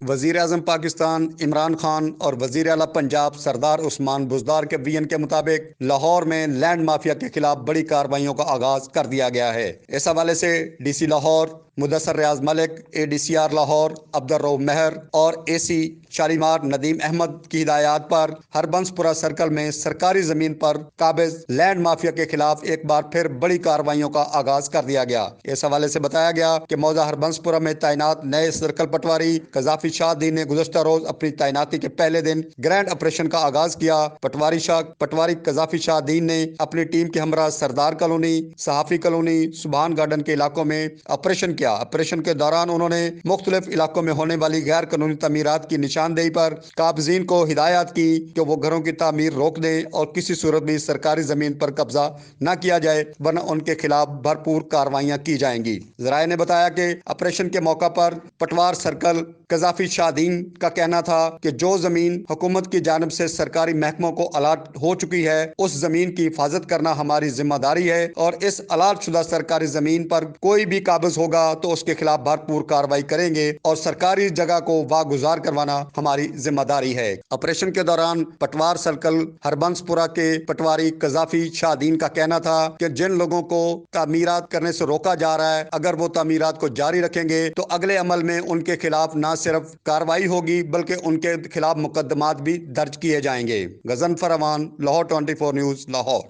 وزیر اعظم پاکستان عمران خان اور وزیر اعلیٰ پنجاب سردار عثمان بزدار کے بیان کے مطابق لاہور میں لینڈ مافیا کے خلاف بڑی کارروائیوں کا آغاز کر دیا گیا ہے۔ اس حوالے سے D C Lahore Mudassar Riaz Malik, A D C R Lahore Abdul Rauf Mehr اور اے سی شالیمار ندیم احمد کی ہدایات پر ہربنس پورہ سرکل میں سرکاری زمین پر قابض لینڈ مافیا کے خلاف ایک بار پھر بڑی کارروائیوں کا آغاز کر دیا گیا۔ اس حوالے سے بتایا گیا کہ موضوع ہربنس پورہ میں تعینات نئے سرکل پٹواری قذافی شاہ دین نے گزشتہ روز اپنی تعیناتی کے پہلے دن گرینڈ آپریشن کا آغاز کیا۔ پٹواری قذافی شاہ دین نے اپنی ٹیم کے ہمراہ سردار کالونی، صحافی کالونی، سبحان گارڈن کے علاقوں میں آپریشن کیا۔ آپریشن کے دوران انہوں نے مختلف علاقوں میں ہونے والی غیر قانونی تعمیرات کی نشاندہی پر قابضین کو ہدایات کی کہ وہ گھروں کی تعمیر روک دیں اور کسی صورت بھی سرکاری زمین پر قبضہ نہ کیا جائے، ورنہ ان کے خلاف بھرپور کارروائیاں کی جائیں گی۔ ذرائع نے بتایا کہ آپریشن کے موقع پر پٹوار سرکل قذافی شاہ دین کا کہنا تھا کہ جو زمین حکومت کی جانب سے سرکاری محکموں کو الاٹ ہو چکی ہے، اس زمین کی حفاظت کرنا ہماری ذمہ داری ہے، اور اس الاٹ شدہ سرکاری زمین پر کوئی بھی قابض ہوگا تو اس کے خلاف بھرپور کارروائی کریں گے، اور سرکاری جگہ کو واگزار کروانا ہماری ذمہ داری ہے۔ آپریشن کے دوران پٹوار سرکل ہربنس پورہ کے پٹواری قذافی شاہ دین کا کہنا تھا کہ جن لوگوں کو تعمیرات کرنے سے روکا جا رہا ہے، اگر وہ تعمیرات کو جاری رکھیں گے تو اگلے عمل میں ان کے خلاف نہ صرف کارروائی ہوگی بلکہ ان کے خلاف مقدمات بھی درج کیے جائیں گے۔ غضنفر امان، لاہور 24 نیوز، لاہور۔